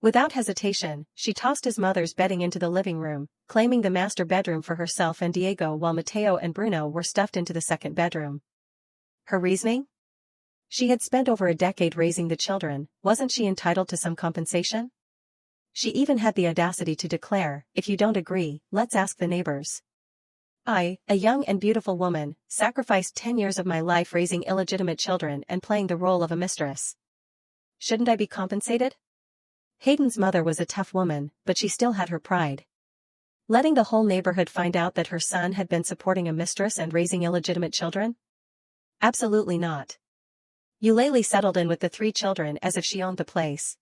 Without hesitation, she tossed his mother's bedding into the living room, claiming the master bedroom for herself and Diego while Mateo and Bruno were stuffed into the 2nd bedroom. Her reasoning? She had spent over a decade raising the children, wasn't she entitled to some compensation? She even had the audacity to declare, if you don't agree, let's ask the neighbors. I, a young and beautiful woman, sacrificed 10 years of my life raising illegitimate children and playing the role of a mistress. Shouldn't I be compensated? Hayden's mother was a tough woman, but she still had her pride. Letting the whole neighborhood find out that her son had been supporting a mistress and raising illegitimate children? Absolutely not. Eulalie settled in with the 3 children as if she owned the place.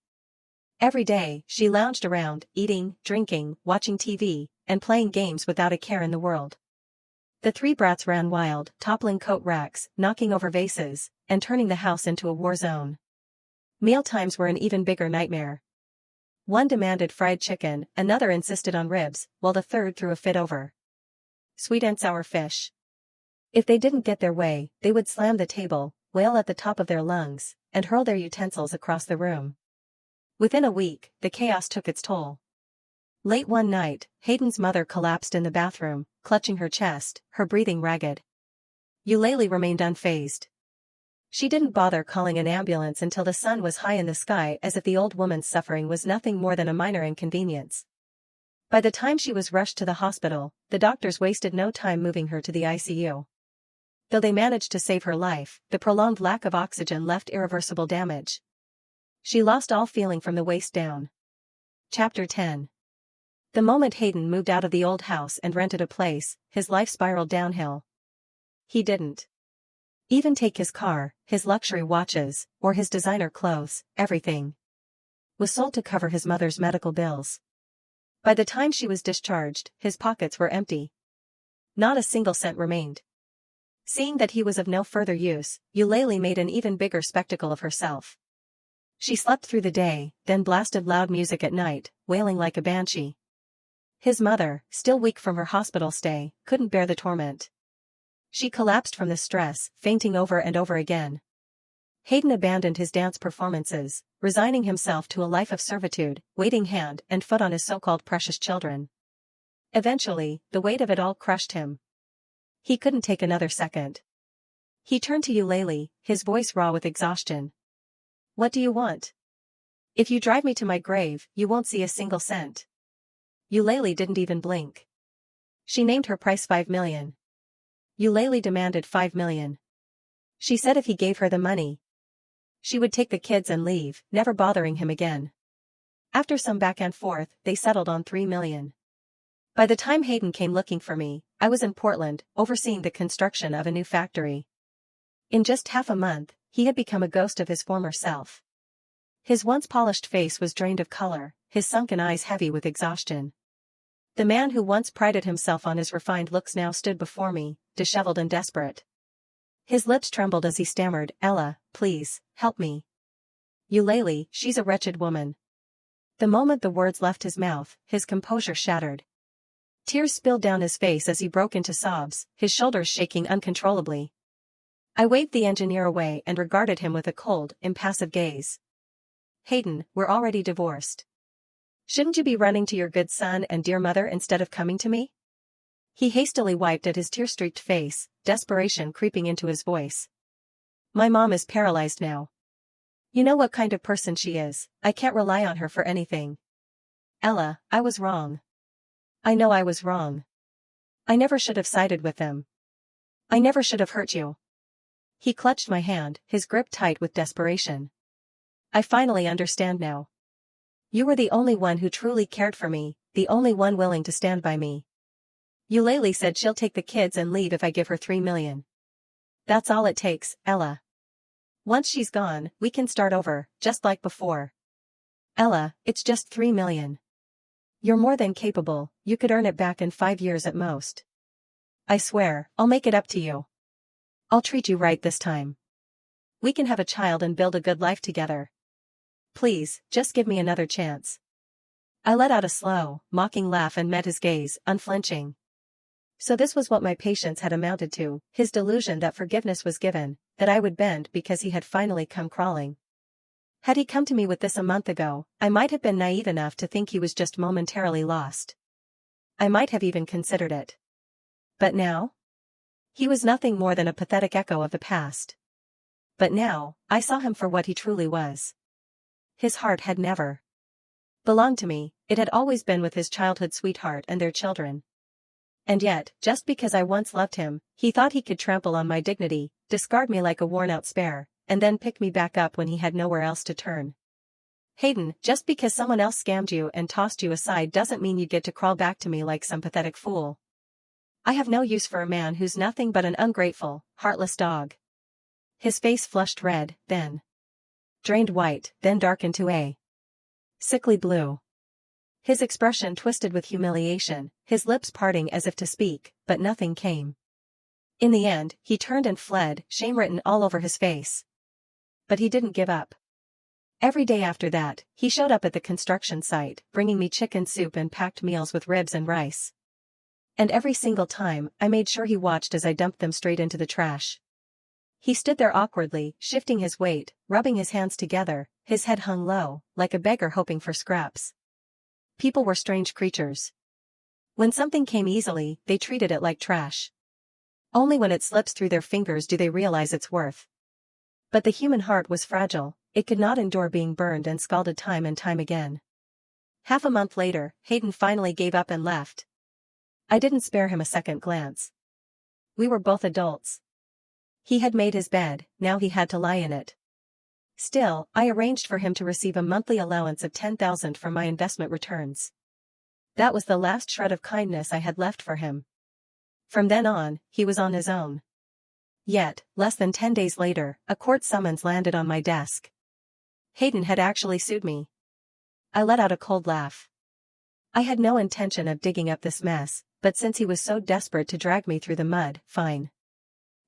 Every day, she lounged around, eating, drinking, watching TV, and playing games without a care in the world. The 3 brats ran wild, toppling coat racks, knocking over vases, and turning the house into a war zone. Mealtimes were an even bigger nightmare. One demanded fried chicken, another insisted on ribs, while the third threw a fit over sweet and sour fish. If they didn't get their way, they would slam the table, wail at the top of their lungs, and hurl their utensils across the room. Within a week, the chaos took its toll. Late one night, Hayden's mother collapsed in the bathroom, clutching her chest, her breathing ragged. Eulalie remained unfazed. She didn't bother calling an ambulance until the sun was high in the sky, as if the old woman's suffering was nothing more than a minor inconvenience. By the time she was rushed to the hospital, the doctors wasted no time moving her to the ICU. Though they managed to save her life, the prolonged lack of oxygen left irreversible damage. She lost all feeling from the waist down. Chapter 10. The moment Hayden moved out of the old house and rented a place, his life spiraled downhill. He didn't even take his car, his luxury watches, or his designer clothes. Everything was sold to cover his mother's medical bills. By the time she was discharged, his pockets were empty. Not a single cent remained. Seeing that he was of no further use, Eulalie made an even bigger spectacle of herself. She slept through the day, then blasted loud music at night, wailing like a banshee. His mother, still weak from her hospital stay, couldn't bear the torment. She collapsed from the stress, fainting over and over again. Hayden abandoned his dance performances, resigning himself to a life of servitude, waiting hand and foot on his so-called precious children. Eventually, the weight of it all crushed him. He couldn't take another second. He turned to Eulalie, his voice raw with exhaustion. What do you want? If you drive me to my grave, you won't see a single cent. Eulalie didn't even blink. She named her price $5 million. Eulalie demanded $5 million. She said if he gave her the money, she would take the kids and leave, never bothering him again. After some back and forth, they settled on $3 million. By the time Hayden came looking for me, I was in Portland, overseeing the construction of a new factory. In just half a month, he had become a ghost of his former self. His once polished face was drained of color, his sunken eyes heavy with exhaustion. The man who once prided himself on his refined looks now stood before me, disheveled and desperate. His lips trembled as he stammered, "Ella, please, help me. Eulalie, she's a wretched woman." The moment the words left his mouth, his composure shattered. Tears spilled down his face as he broke into sobs, his shoulders shaking uncontrollably. I waved the engineer away and regarded him with a cold, impassive gaze. "Hayden, we're already divorced. Shouldn't you be running to your good son and dear mother instead of coming to me?" He hastily wiped at his tear-streaked face, desperation creeping into his voice. "My mom is paralyzed now. You know what kind of person she is, I can't rely on her for anything. Ella, I was wrong. I know I was wrong. I never should have sided with them. I never should have hurt you." He clutched my hand, his grip tight with desperation. "I finally understand now. You were the only one who truly cared for me, the only one willing to stand by me. Eulalie said she'll take the kids and leave if I give her $3 million. That's all it takes, Ella. Once she's gone, we can start over, just like before. Ella, it's just $3 million. You're more than capable, you could earn it back in 5 years at most. I swear, I'll make it up to you. I'll treat you right this time. We can have a child and build a good life together. Please, just give me another chance." I let out a slow, mocking laugh and met his gaze, unflinching. So this was what my patience had amounted to, his delusion that forgiveness was given, that I would bend because he had finally come crawling. Had he come to me with this a month ago, I might have been naive enough to think he was just momentarily lost. I might have even considered it. But now? He was nothing more than a pathetic echo of the past. But now, I saw him for what he truly was. His heart had never belonged to me, it had always been with his childhood sweetheart and their children. And yet, just because I once loved him, he thought he could trample on my dignity, discard me like a worn-out spare, and then pick me back up when he had nowhere else to turn. Hayden, just because someone else scammed you and tossed you aside doesn't mean you get to crawl back to me like some pathetic fool. I have no use for a man who's nothing but an ungrateful, heartless dog. His face flushed red, then drained white, then darkened to a sickly blue. His expression twisted with humiliation, his lips parting as if to speak, but nothing came. In the end, he turned and fled, shame written all over his face. But he didn't give up. Every day after that, he showed up at the construction site, bringing me chicken soup and packed meals with ribs and rice. And every single time, I made sure he watched as I dumped them straight into the trash. He stood there awkwardly, shifting his weight, rubbing his hands together, his head hung low, like a beggar hoping for scraps. People were strange creatures. When something came easily, they treated it like trash. Only when it slips through their fingers do they realize its worth. But the human heart was fragile, it could not endure being burned and scalded time and time again. Half a month later, Hayden finally gave up and left. I didn't spare him a second glance. We were both adults. He had made his bed, now he had to lie in it. Still, I arranged for him to receive a monthly allowance of $10,000 from my investment returns. That was the last shred of kindness I had left for him. From then on, he was on his own. Yet, less than 10 days later, a court summons landed on my desk. Hayden had actually sued me. I let out a cold laugh. I had no intention of digging up this mess, but since he was so desperate to drag me through the mud, fine.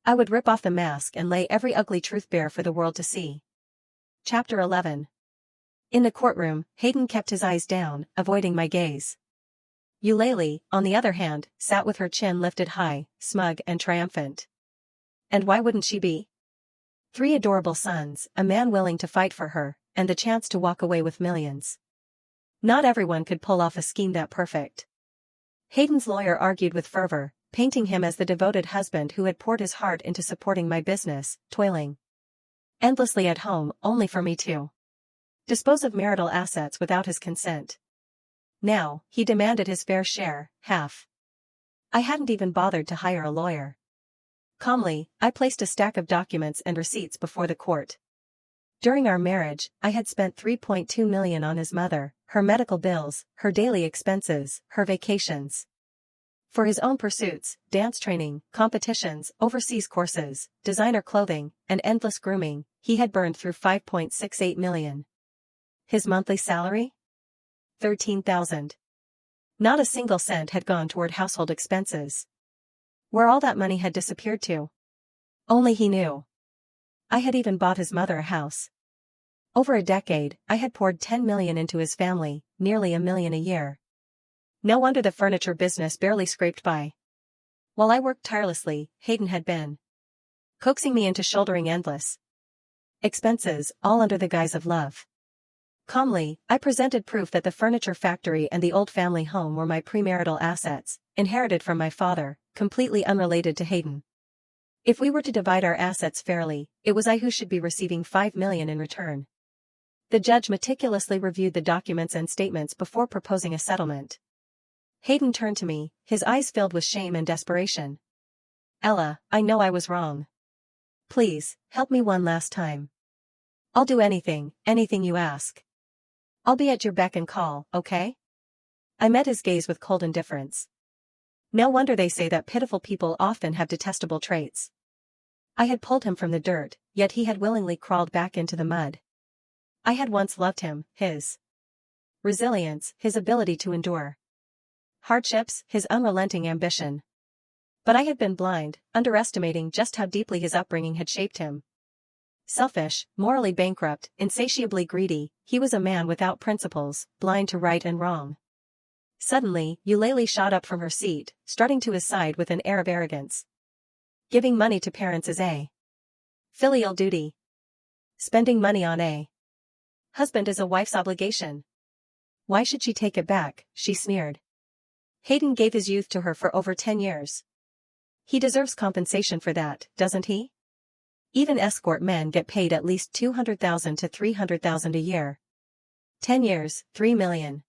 I would rip off the mask and lay every ugly truth bare for the world to see. Chapter 11. In the courtroom, Hayden kept his eyes down, avoiding my gaze. Eulalie, on the other hand, sat with her chin lifted high, smug and triumphant. And why wouldn't she be? 3 adorable sons, a man willing to fight for her, and the chance to walk away with millions. Not everyone could pull off a scheme that perfect. Hayden's lawyer argued with fervor, painting him as the devoted husband who had poured his heart into supporting my business, toiling endlessly at home, only for me to dispose of marital assets without his consent. Now, he demanded his fair share, half. I hadn't even bothered to hire a lawyer. Calmly, I placed a stack of documents and receipts before the court. During our marriage, I had spent $3.2 million on his mother, her medical bills, her daily expenses, her vacations. For his own pursuits, dance training, competitions, overseas courses, designer clothing, and endless grooming, he had burned through $5.68 million. His monthly salary? $13,000. Not a single cent had gone toward household expenses. Where all that money had disappeared to? Only he knew. I had even bought his mother a house. Over a decade, I had poured $10 million into his family, nearly $1 million a year. No wonder the furniture business barely scraped by. While I worked tirelessly, Hayden had been coaxing me into shouldering endless expenses, all under the guise of love. Calmly, I presented proof that the furniture factory and the old family home were my premarital assets, inherited from my father, completely unrelated to Hayden. If we were to divide our assets fairly, it was I who should be receiving $5 million in return. The judge meticulously reviewed the documents and statements before proposing a settlement. Hayden turned to me, his eyes filled with shame and desperation. "Ella, I know I was wrong. Please, help me one last time. I'll do anything you ask. I'll be at your beck and call, okay?" I met his gaze with cold indifference. No wonder they say that pitiful people often have detestable traits. I had pulled him from the dirt, yet he had willingly crawled back into the mud. I had once loved him, his resilience, his ability to endure hardships, his unrelenting ambition. But I had been blind, underestimating just how deeply his upbringing had shaped him. Selfish, morally bankrupt, insatiably greedy, he was a man without principles, blind to right and wrong. Suddenly, Eulalie shot up from her seat, strutting to his side with an air of arrogance. Giving money to parents is a filial duty. Spending money on a husband is a wife's obligation. Why should she take it back, she sneered. Hayden gave his youth to her for over 10 years. He deserves compensation for that, doesn't he? Even escort men get paid at least $200,000 to $300,000 a year. 10 years, $3 million.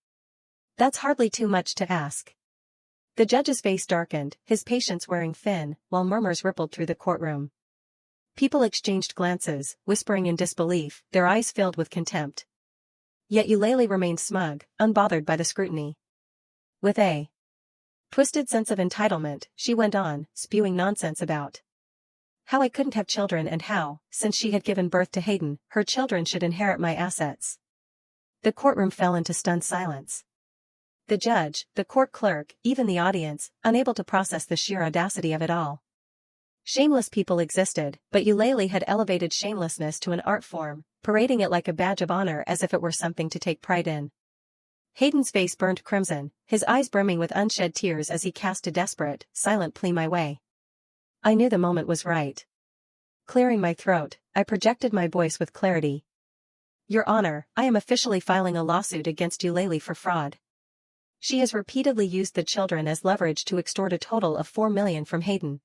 That's hardly too much to ask. The judge's face darkened, his patience wearing thin, while murmurs rippled through the courtroom. People exchanged glances, whispering in disbelief, their eyes filled with contempt. Yet Eulalie remained smug, unbothered by the scrutiny. With a twisted sense of entitlement, she went on, spewing nonsense about how I couldn't have children and how, since she had given birth to Hayden, her children should inherit my assets. The courtroom fell into stunned silence. The judge, the court clerk, even the audience, unable to process the sheer audacity of it all. Shameless people existed, but Eulalie had elevated shamelessness to an art form, parading it like a badge of honor as if it were something to take pride in. Hayden's face burned crimson, his eyes brimming with unshed tears as he cast a desperate, silent plea my way. I knew the moment was right. Clearing my throat, I projected my voice with clarity. Your Honor, I am officially filing a lawsuit against Eulalie for fraud. She has repeatedly used the children as leverage to extort a total of $4 million from Hayden.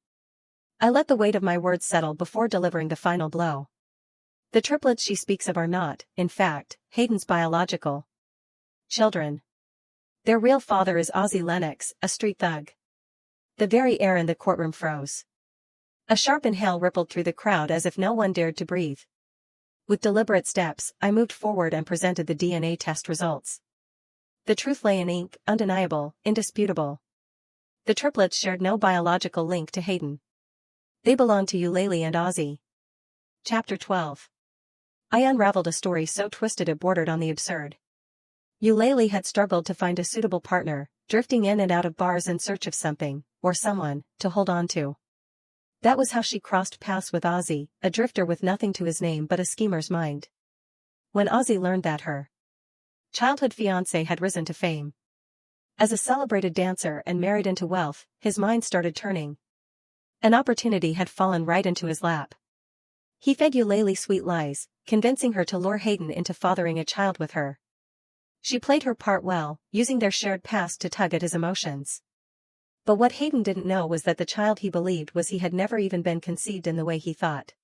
I let the weight of my words settle before delivering the final blow. The triplets she speaks of are not, in fact, Hayden's biological children. Their real father is Ozzie Lennox, a street thug. The very air in the courtroom froze. A sharp inhale rippled through the crowd as if no one dared to breathe. With deliberate steps, I moved forward and presented the DNA test results. The truth lay in ink, undeniable, indisputable. The triplets shared no biological link to Hayden. They belonged to Eulalie and Ozzie. Chapter 12. I unraveled a story so twisted it bordered on the absurd. Eulalie had struggled to find a suitable partner, drifting in and out of bars in search of something, or someone, to hold on to. That was how she crossed paths with Ozzie, a drifter with nothing to his name but a schemer's mind. When Ozzie learned that her childhood fiancé had risen to fame as a celebrated dancer and married into wealth, his mind started turning. An opportunity had fallen right into his lap. He fed Eulalie sweet lies, convincing her to lure Hayden into fathering a child with her. She played her part well, using their shared past to tug at his emotions. But what Hayden didn't know was that the child he believed was he had never even been conceived in the way he thought.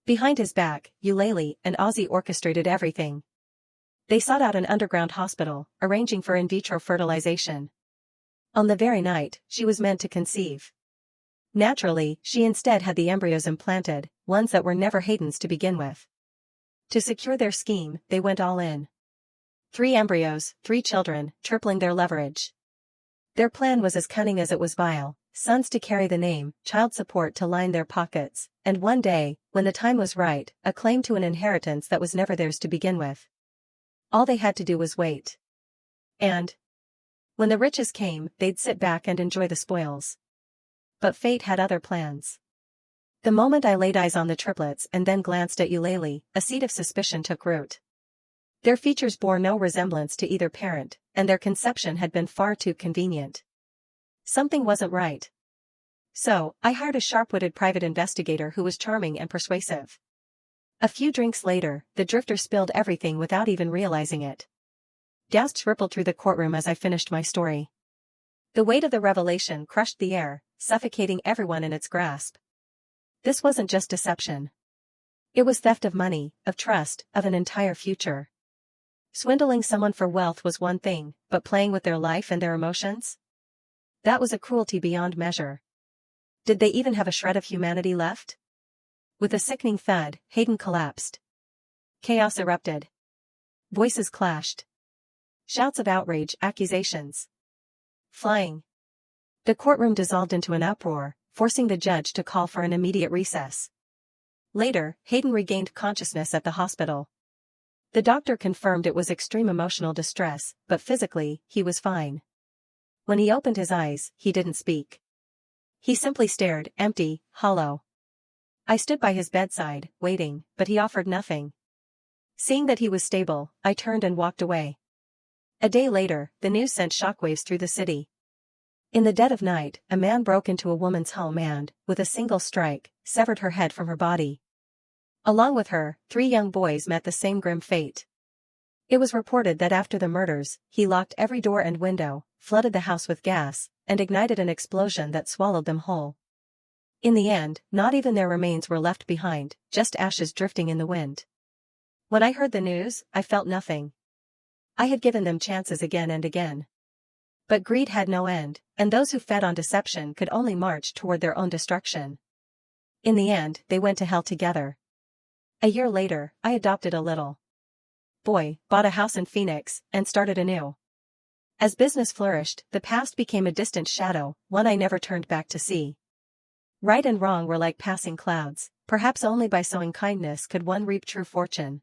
Behind his back, Eulalie and Ozzie orchestrated everything. They sought out an underground hospital, arranging for in vitro fertilization. On the very night she was meant to conceive. Naturally, she instead had the embryos implanted, ones that were never Hayden's to begin with. To secure their scheme, they went all in. 3 embryos, 3 children, tripling their leverage. Their plan was as cunning as it was vile: sons to carry the name, child support to line their pockets, and one day, when the time was right, a claim to an inheritance that was never theirs to begin with. All they had to do was wait. And when the riches came, they'd sit back and enjoy the spoils. But fate had other plans. The moment I laid eyes on the triplets and then glanced at Eulalie, a seed of suspicion took root. Their features bore no resemblance to either parent, and their conception had been far too convenient. Something wasn't right. So, I hired a sharp-witted private investigator who was charming and persuasive. A few drinks later, the drifter spilled everything without even realizing it. Gasps rippled through the courtroom as I finished my story. The weight of the revelation crushed the air, suffocating everyone in its grasp. This wasn't just deception. It was theft of money, of trust, of an entire future. Swindling someone for wealth was one thing, but playing with their life and their emotions? That was a cruelty beyond measure. Did they even have a shred of humanity left? With a sickening thud, Hayden collapsed. Chaos erupted. Voices clashed. Shouts of outrage, accusations. Flying. The courtroom dissolved into an uproar, forcing the judge to call for an immediate recess. Later, Hayden regained consciousness at the hospital. The doctor confirmed it was extreme emotional distress, but physically, he was fine. When he opened his eyes, he didn't speak. He simply stared, empty, hollow. I stood by his bedside, waiting, but he offered nothing. Seeing that he was stable, I turned and walked away. A day later, the news sent shockwaves through the city. In the dead of night, a man broke into a woman's home and, with a single strike, severed her head from her body. Along with her, 3 young boys met the same grim fate. It was reported that after the murders, he locked every door and window, flooded the house with gas, and ignited an explosion that swallowed them whole. In the end, not even their remains were left behind, just ashes drifting in the wind. When I heard the news, I felt nothing. I had given them chances again and again. But greed had no end, and those who fed on deception could only march toward their own destruction. In the end, they went to hell together. A year later, I adopted a little boy, bought a house in Phoenix, and started anew. As business flourished, the past became a distant shadow, one I never turned back to see. Right and wrong were like passing clouds, perhaps only by sowing kindness could one reap true fortune.